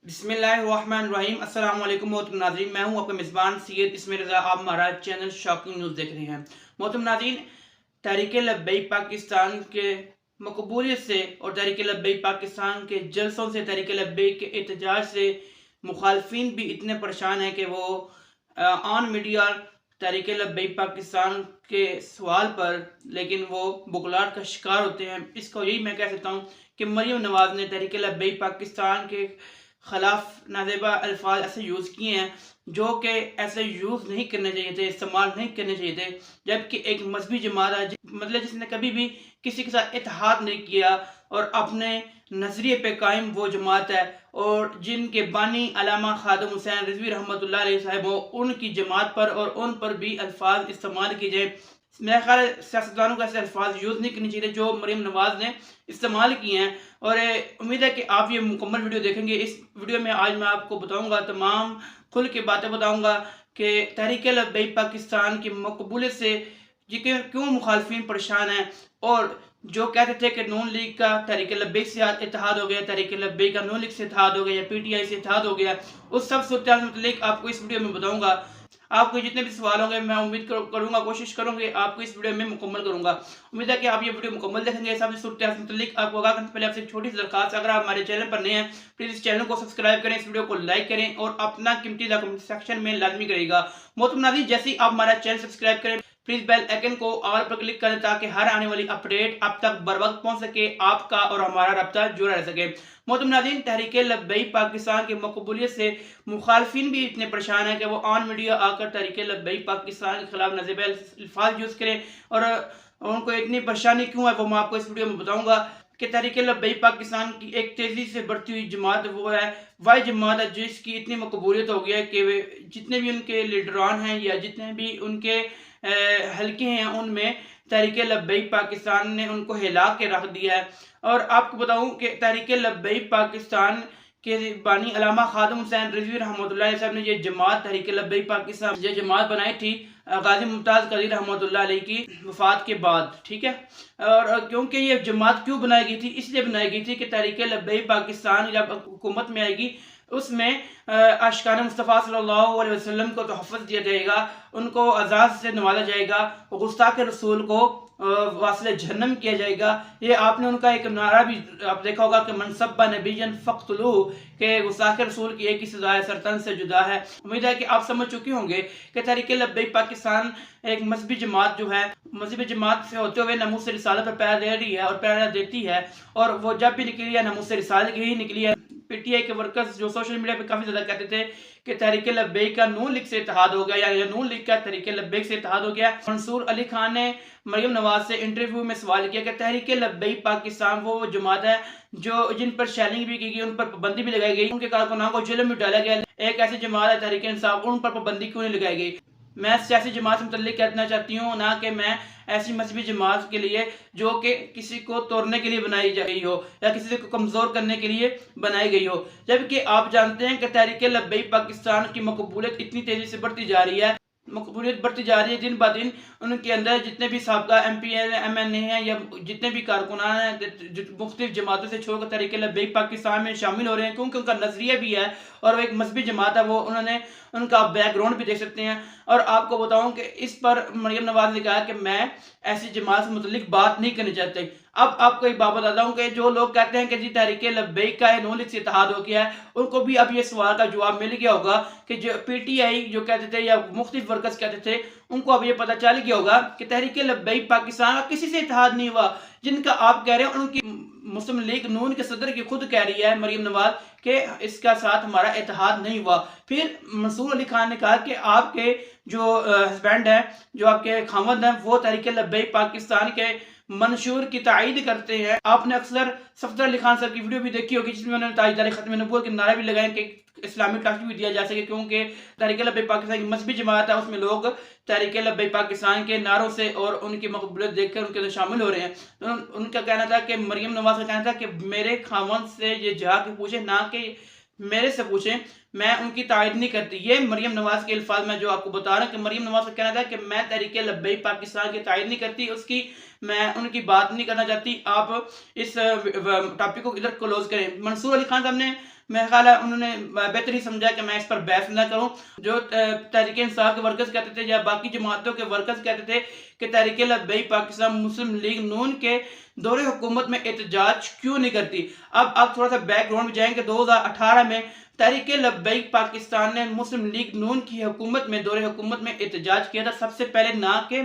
बिस्मिल्लाहिर्रहमानिर्रहीम अस्सलाम वालेकुम मोहतरम नाज़रीन, मैं हूं आपका मेज़बान सैयद इसमें रज़ा। आप हमारा चैनल शॉकिंग न्यूज़ देख रहे हैं। मोहतरम नाज़रीन, तहरीक लब्बैक पाकिस्तान के मकबूलियत से और तहरीक लब्बैक पाकिस्तान के जलसों से, तहरीक लब्बैक के एहतजाज से मुखालफिन भी इतने परेशान हैं कि वो ऑन मीडिया तहरीक लब्बैक पाकिस्तान के सवाल पर लेकिन वो बुखलाहट का शिकार होते हैं। इसको यही मैं कह सकता हूँ कि मरीम नवाज़ ने तहरीक लब्बैक पाकिस्तान के खिलाफ नाजेबा अल्फाज ऐसे यूज़ किए हैं जो कि ऐसे यूज़ नहीं करने चाहिए थे, इस्तेमाल नहीं करने चाहिए थे। जबकि एक मजहबी जमात है मतलब जिसने कभी भी किसी के साथ इत्तेहाद नहीं किया और अपने नजरिए पे कायम वो जमात है, और जिनके बानी अल्लामा खादिम हुसैन रिजवी रहमतुल्लाह अलैह साहब हो, उनकी जमात पर और उन पर भी अल्फाज इस्तेमाल किए जाए। मेरा ख्याल है सियासतदानों को ऐसे अल्फाज यूज़ नहीं करनी चाहिए जो मरीम नवाज़ ने इस्तेमाल किए हैं। और उम्मीद है कि आप ये मुकम्मल वीडियो देखेंगे। इस वीडियो में आज मैं आपको बताऊंगा, तमाम खुल के बातें बताऊंगा कि तहरीक लब्बैक पाकिस्तान की मकबूलियत से जी के क्यों मुखालफिन परेशान हैं, और जो कहते थे कि नून लीग का तहरीक लब्बैक से इत्तेहाद हो गया, तहरीक लब्बैक का नून लीग से इत्तेहाद हो गया या पीटीआई से इत्तेहाद हो गया, उस सब सूरत मतलब आपको इस वीडियो में बताऊंगा। आपको जितने भी सवाल होंगे मैं उम्मीद करूंगा, कोशिश करूंगी आपको इस वीडियो में मुकम्मल करूंगा। उम्मीद है कि आप ये वीडियो मुकम्मल देखेंगे। सब सूरत से मुतल्लिक आपको आगाह करने से पहले आपसे एक छोटी सी दरखास्त, अगर आप हमारे चैनल पर नए हैं प्लीज़ इस चैनल को सब्सक्राइब करें, इस वीडियो को लाइक करें और अपना कीमती कमेंट सेक्शन में लाजमी करेगा। मोहतरम नाज़रीन, जैसे ही आप हमारा चैनल सब्सक्राइब करें प्लीज बेल आइकन को ऑल पर क्लिक करें ताकि हर आने वाली अपडेट आप तक बर वक्त पहुंच सके, आपका और हमारा रब्ता जुड़ा रह सके। मोहतरम नाज़रीन, तहरीक लब्बैक पाकिस्तान की मकबूलियत से मुखालफिन भी इतने परेशान हैं कि वो ऑन मीडिया आकर तहरीक लब्बैक पाकिस्तान के खिलाफ नाज़ेबा अल्फाज यूज़ करें, और उनको इतनी परेशानी क्यों है वो मैं आपको इस वीडियो में बताऊंगा। कि तहरीक लब्बैक पाकिस्तान की एक तेज़ी से बढ़ती हुई जमात वो है, वही जमात है जिसकी इतनी मकबूलियत हो गई है कि वे जितने भी उनके लीडरान हैं या जितने भी उनके हल्के हैं उनमें तहरीक लब्बैक पाकिस्तान ने उनको हिला के रख दिया है। और आपको बताऊं कि तहरीक लब्बैक पाकिस्तान के बानी अल्लामा खादिम हुसैन रिजवी रहमतुल्लाह अलैह साहब ने ये जमात तहरीक लब्बैक पाकिस्तान ये जमात बनाई थी गाजी मुमताज़ कदीर रहमतुल्लाह अलैह की वफ़ात के बाद, ठीक है। और क्योंकि ये जमात क्यों बनाई गई थी, इसलिए बनाई गई थी कि तहरीक लब्बैक पाकिस्तान जब हुकूमत में आएगी उसमें आशिकान मुस्तफ़ा सल्लल्लाहु अलैहि वसल्लम को तोहफ़्फ़ुज़ दिया जाएगा, उनको अज़ाज़ से नवाजा जाएगा, गुस्ताख़ रसूल को वासिल जहन्नम किया जाएगा। ये आपने उनका एक नारा भी आप देखा होगा कि मनसब्बा नबिय्यन फ़क़्तुलूहु, के गुस्ताख़ रसूल की एक ही सज़ा है, सरतन से जुदा है। उम्मीद है कि आप समझ चुके होंगे कि तहरीक लब्बैक पाकिस्तान एक मजहबी जमात जो है, मजहबी जमात से होते हुए नमूस रिसालत पर पैरा दे रही है और पैरा देती है, और वो जब भी निकली है नमूस रिसालत की ही निकली है। पीटीआई के वर्कर्स जो सोशल मीडिया पे काफ़ी ज़्यादा कहते थे कि तहरीक लब्बैक का नून लीग से इत्तेहाद हो गया या नून लीग का तहरीक लब्बैक से इत्तेहाद हो गया। मंसूर अली खान ने मरीम नवाज से इंटरव्यू में सवाल किया कि तहरीक लब्बैक पाकिस्तान वो जमात है जो जिन पर शेलिंग भी की गई, उन पर पाबंदी भी लगाई गई, उनके कारकुनाओं को जेल में डाला गया। एक ऐसी जमात है तहरीक इंसाफ, उन पर पाबंदी क्यों नहीं लगाई गई। मैं सियासी जमात से मुतल्लिक कहना चाहती हूँ, ना कि मैं ऐसी मजहबी जमात के लिए जो कि किसी को तोड़ने के लिए बनाई गई हो या किसी को कमज़ोर करने के लिए बनाई गई हो। जबकि आप जानते हैं कि तहरीक लब्बैक पाकिस्तान की मकबूलियत इतनी तेज़ी से बढ़ती जा रही है, मकबूलियत बढ़ती जा रही है दिन ब दिन। उनके अंदर जितने भी साबका MP हैं, MNA हैं या जितने भी कारकुनान हैं जो मुख्तलिफ जमातों से छोड़कर तहरीक लब्बैक पाकिस्तान में शामिल हो रहे हैं, क्योंकि उनका नजरिया भी है और वो एक मजहबी जमात है। वो उन्होंने उनका बैकग्राउंड भी देख सकते हैं। और आपको बताऊं कि इस पर मरीम नवाज ने कहा कि मैं ऐसी जमात से मुतल्लिक बात नहीं करनी चाहते। अब आपको एक बात बताता हूँ कि जो लोग कहते हैं कि जी तहरीक लब्बैक का नून लीग से इत्तेहाद हो गया है, उनको भी अब ये सवाल का जवाब मिल गया होगा कि जो पीटीआई जो कहते थे या मुख्तलिफ वर्कर्स कहते थे, उनको अब ये पता चल गया होगा कि तहरीक लब्बैक पाकिस्तान का किसी से इत्तेहाद नहीं हुआ। जिनका आप कह रहे हैं उनकी मुस्लिम लीग नून के सदर की खुद कह रही है मरीम नवाज के इसका साथ हमारा इत्तेहाद नहीं हुआ। फिर मंसूर अली खान ने कहा कि आपके जो हस्बैंड हैं, जो आपके खामद हैं, वो तहरीक लब्बैक पाकिस्तान के मंशूर की तायीद करते हैं। आपने अक्सर सफदर अली खान सर की वीडियो भी देखी होगी जिसमें उन्होंने ताजदारी खत्म नबूवत के नारा भी लगाए कि इस्लामिक ट्रस्ट भी दिया जा सके, क्योंकि तहरीक लब्बैक पाकिस्तान की मजहबी जमात है, उसमें लोग तहरीक लब्बैक पाकिस्तान के नारों से और उनकी मकबूलियत देखकर उनके अंदर शामिल हो रहे हैं। तो उनका कहना था कि मरीम नवाज का कहना था कि मेरे खामद से ये जाके पूछे, ना कि मेरे से पूछें, मैं उनकी तायद नहीं करती। ये मरीम नवाज के अल्फाज में जो आपको बता रहा हूँ कि मरीम नवाज का कहना था कि मैं तहरीक लब्बैक पाकिस्तान की तायद नहीं करती, उसकी मैं उनकी बात नहीं करना चाहती। आप इस टॉपिक को इधर क्लोज करें। मंसूर अली खान साहब ने मेरा ख्याल है उन्होंने बेहतर ही समझा कि मैं इस पर बहस न करूं। जो तहरीक इंसाफ के वर्कर्स कहते थे या बाकी जमातों के वर्कर्स कहते थे कि तहरीक लब्बैक पाकिस्तान मुस्लिम लीग नून के दौरे हुकूमत में एहतजाज क्यों नहीं करती। अब आप थोड़ा सा बैकग्राउंड में जाएंगे। 2018 में तहरीक लब्बैक पाकिस्तान ने मुस्लिम लीग नून की हुकूमत में दौरे हुकूमत में एहतजाज किया था। सबसे पहले ना कि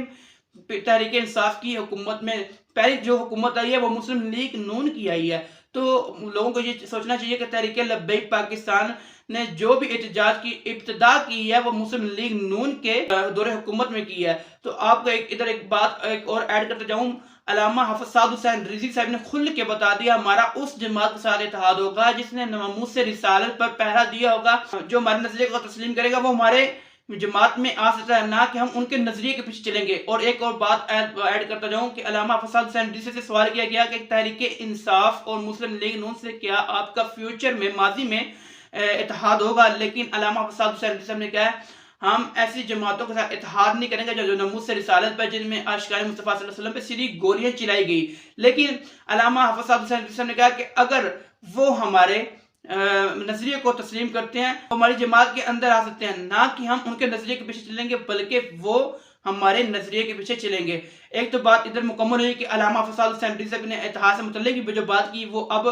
तहरीक इंसाफ की हुकूमत में पहली जो हुकूमत आई है वो मुस्लिम लीग नून की आई है। तो लोगों को ये सोचना चाहिए कि तहरीक लब्बैक पाकिस्तान ने जो भी एहतजाज की इब्तिदा की है वो मुस्लिम लीग नून के दौरे हुकूमत में की है। तो आपको इधर एक बात एक और ऐड करते जाऊं। अल्लामा हाफिज साद हुसैन रिजवी साहब ने खुल के बता दिया हमारा उस जमात के साथ इत्तेहाद होगा जिसने नामूस से रिसालत पर पहरा दिया होगा। जो हमारे नजरिए को तस्लीम करेगा वो हमारे जमात में आ सकता है, ना कि हम उनके नजरिए के पीछे चलेंगे। और एक और बात ऐड करता जाऊं कि अल्लामा हाफिज साद हुसैन रिजवी से सवाल किया गया कि तहरीक इंसाफ और मुस्लिम लीग नून से क्या आपका फ्यूचर में माजी में इत्तेहाद होगा। लेकिन अल्लामा हाफिज साद हुसैन रिजवी ने कहा है हम ऐसी जमातों के साथ इत्तेहाद नहीं करेंगे जो नमूस से रिसालत पर जिनमें आशिकाने मुस्तफा सल्लल्लाहु अलैहि वसल्लम पे सीधी गोलियां चलाई गई। लेकिन अल्लामा हाफिज साद हुसैन रिजवी ने कहा कि अगर वो हमारे नजरिए को तस्लीम करते हैं तो हमारी जमात के अंदर आ सकते हैं, ना कि हम उनके नजरिए के पीछे चलेंगे बल्कि वो हमारे नजरिए के पीछे चलेंगे। एक तो बात इधर मुकम्मल हुई कि अल्लामा हाफिज साद हुसैन रिजवी ने इतिहास से मुतल्लिक जो बात की वो अब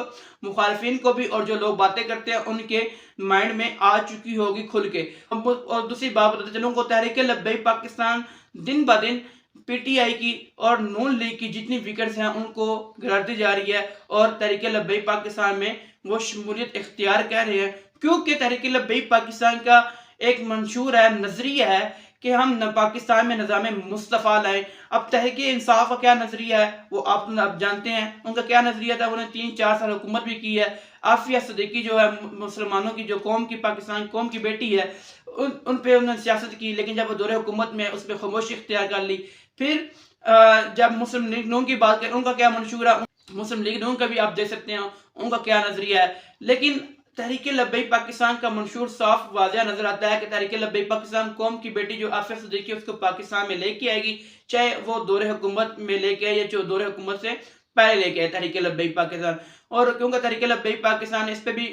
मुखालिफिन को भी और जो लोग बातें करते हैं उनके माइंड में आ चुकी होगी खुल के। और दूसरी बात बताते चलूँ को तहरीक लब्बैक पाकिस्तान दिन ब दिन पीटीआई की और नून लीग की जितनी विकेट्स हैं उनको गिराती जा रही है और तहरीक लब्बैक पाकिस्तान में वो शमूलियत इख्तियार कर रहे हैं। क्योंकि तहरीक लब्बैक पाकिस्तान का एक मंशूर है, नजरिया है कि हम पाकिस्तान में निज़ाम मुस्तफ़ा लाएं। अब तहरीक इंसाफ का क्या नजरिया है वो आप जानते हैं। उनका क्या नजरिया था, उन्होंने 3-4 साल हुकूमत भी की है। आफिया सिद्दीकी जो है मुसलमानों की जो कौम की पाकिस्तान कौम की बेटी है उन पे उन्होंने सियासत की, लेकिन जब वो दौरे हुकूमत में उस पर खामोशी इख्तियार कर ली। फिर जब मुस्लिम लीग नून की बात करें उनका क्या मंशूर है, मुस्लिम लीग नून का भी आप देख सकते हैं उनका क्या नजरिया है। लेकिन तहरीक लब्बैक पाकिस्तान का मंशूर साफ वाज़िह नजर आता है कि तहरीक लब्बैक पाकिस्तान कौम की बेटी जो आफिया सिद्दीकी उसको पाकिस्तान में लेके आएगी, चाहे वो दौरे हुकूमत में लेके आए या जो दौरे हुकूमत से पहले लेके आए तहरीक लब्बैक पाकिस्तान। और क्योंकि तहरीक लब्बैक पाकिस्तान ने इस पर भी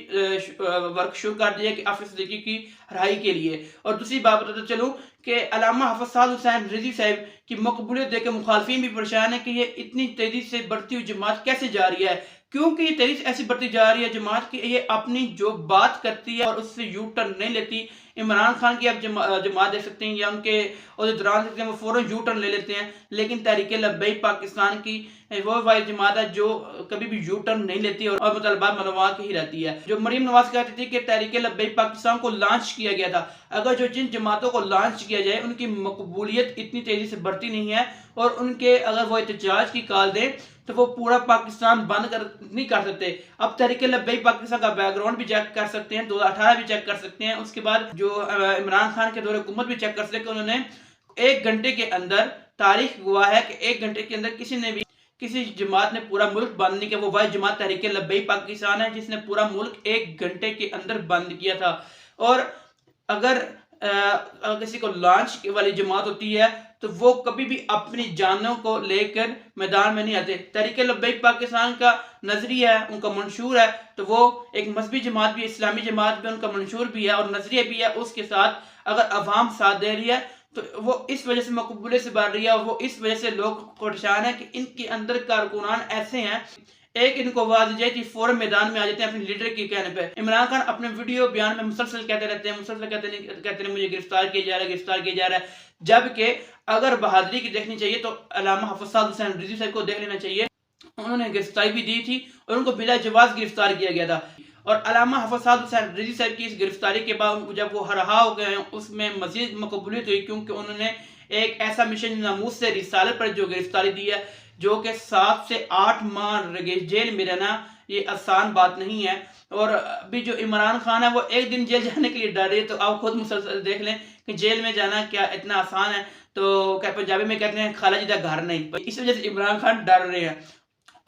वर्क शुरू कर दिया कि आफिया सिद्दीकी की रिहाई के लिए। और दूसरी बात बताते चलूँ कि अल्लामा हाफिज साद हुसैन रिजवी साहब की मकबूलियत देख के मुखालफिन भी परेशान है कि ये इतनी तेजी से बढ़ती हुई जमात कैसे जा रही है। क्योंकि ये तेजी से ऐसी बढ़ती जा रही है जमात की ये अपनी जो बात करती है और उससे यू टर्न नहीं लेती। इमरान खान की आप जमात देख सकते हैं या उनके और दौरान सकते हैं वो फौरन यू टर्न ले लेते हैं। लेकिन तहरीक लब्बैक पाकिस्तान की वो वाली जमात है जो कभी भी यू टर्न नहीं लेती और मुतलबात मनवा के ही रहती है। जो मरीम नवाज कहती थी कि तहरीक लब्बैक पाकिस्तान को लॉन्च किया गया था, अगर जो जिन जमातों को लॉन्च किया जाए उनकी मकबूलियत इतनी तेजी से बढ़ती नहीं है और उनके अगर वो एहतजाज की कॉल दें तो वो पूरा पाकिस्तान बंद नहीं कर सकते। अब तहरीक लब्बैक पाकिस्तान का बैकग्राउंड भी चेक कर सकते हैं, 2018 भी चेक कर सकते हैं, उसके बाद जो इमरान खान के दौरे हुकूमत भी चेक कर सकते हैं। उन्होंने 1 घंटे के अंदर, तारीख गवाह है कि 1 घंटे के अंदर किसी जमात ने पूरा मुल्क बंद नहीं किया। वो वाहिद जमात तहरीक लब्बैक पाकिस्तान है जिसने पूरा मुल्क 1 घंटे के अंदर बंद किया था। और अगर किसी को लॉन्च वाली जमात होती है तो वो कभी भी अपनी जानों को लेकर मैदान में नहीं आते। तहरीक लब्बैक पाकिस्तान का नजरिया है, उनका मंशूर है, तो वो एक मजहबी जमात भी, इस्लामी जमात भी, उनका मंशूर भी है और नजरिया भी है। उसके साथ अगर अवाम साथ दे रही है तो वो इस वजह से मकबूलियत से बढ़ रही है और वो इस वजह से लोग परेशान है कि इनके अंदर कारकुनान ऐसे हैं, एक इनको आवाज दी जाए कि फौरन मैदान में आ जाते हैं अपने लीडर के कहने पे। इमरान खान अपने वीडियो बयान में मुसलसल कहते रहते हैं, मुसलसल कहते हैं मुझे गिरफ्तार किया जा रहा है, गिरफ्तार किया जा रहा है। जबकि अगर बहादुरी की देखनी चाहिए तो अल्लामा हाफिज साद हुसैन रिजवी साहब को देख लेना चाहिए। उन्होंने गिरफ्तारी भी दी थी और उनको बिला जवाज गिरफ्तार किया गया था। और अल्लामा हाफिज साद हुसैन रिजवी साहब की इस गिरफ्तारी के बाद जब वो रहा हो गए उसमें मजीद मकबूलियत हुई, क्योंकि उन्होंने एक ऐसा मिशन नामूस से रिसालत पर जो गिरफ्तारी दी है, जो कि 7 से 8 माह जेल में रहना ये आसान बात नहीं है। और अभी जो इमरान खान है वो एक दिन जेल जाने के लिए डर रही है, तो आप खुद मुसलसल देख लें कि जेल में जाना क्या इतना आसान है। तो क्या पंजाबी में कहते हैं खाला जी का घर नहीं, इस वजह से इमरान खान डर रहे हैं।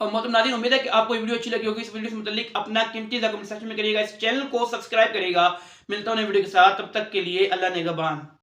और मोहतरम नाज़रीन, उम्मीद है कि आपको वीडियो अच्छी लगी होगी। इस वीडियो से मुतालिक अपना कीमती कमेंट सेक्शन में करिएगा, इस चैनल को सब्सक्राइब करिएगा। मिलता हूं नई वीडियो के साथ, तब तक के लिए अल्लाह निगहबान।